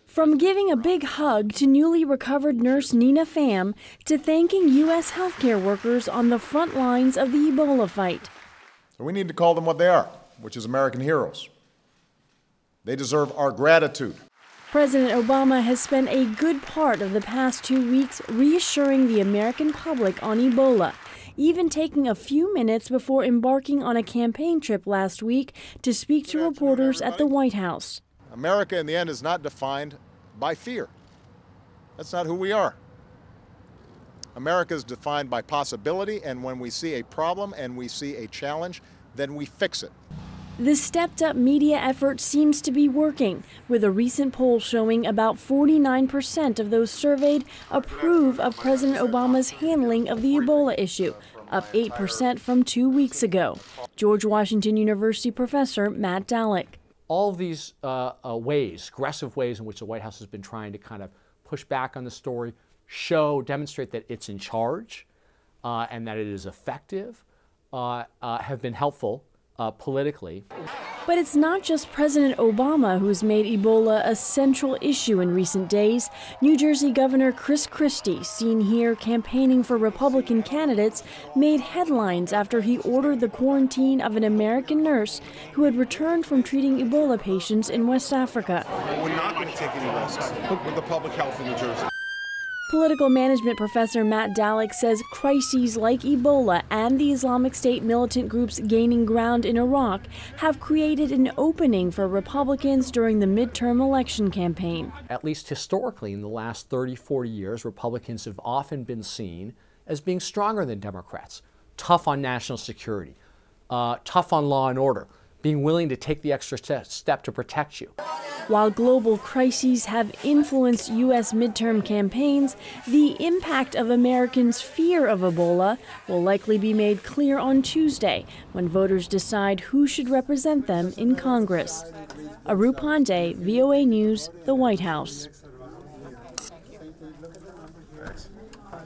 From giving a big hug to newly recovered nurse Nina Pham to thanking U.S. healthcare workers on the front lines of the Ebola fight. So we need to call them what they are, which is American heroes. They deserve our gratitude. President Obama has spent a good part of the past 2 weeks reassuring the American public on Ebola, even taking a few minutes before embarking on a campaign trip last week to speak to reporters at the White House. America, in the end, is not defined by fear. That's not who we are. America is defined by possibility, and when we see a problem and we see a challenge, then we fix it. The stepped-up media effort seems to be working, with a recent poll showing about 49% of those surveyed approve of President Obama's handling of the Ebola issue, up 8% from 2 weeks ago. George Washington University professor Matt Dallek. All of these aggressive ways in which the White House has been trying to kind of push back on the story, demonstrate that it's in charge and that it is effective, have been helpful politically. But it's not just President Obama who's made Ebola a central issue in recent days. New Jersey Governor Chris Christie, seen here campaigning for Republican candidates, made headlines after he ordered the quarantine of an American nurse who had returned from treating Ebola patients in West Africa. We're not going to take any risks with the public health in New Jersey. Political management professor Matt Dallek says crises like Ebola and the Islamic State militant groups gaining ground in Iraq have created an opening for Republicans during the midterm election campaign. At least historically, in the last 30, 40 years, Republicans have often been seen as being stronger than Democrats, tough on national security, tough on law and order, being willing to take the extra step to protect you. While global crises have influenced U.S. midterm campaigns, the impact of Americans' fear of Ebola will likely be made clear on Tuesday when voters decide who should represent them in Congress. Aru Pande, VOA News, the White House.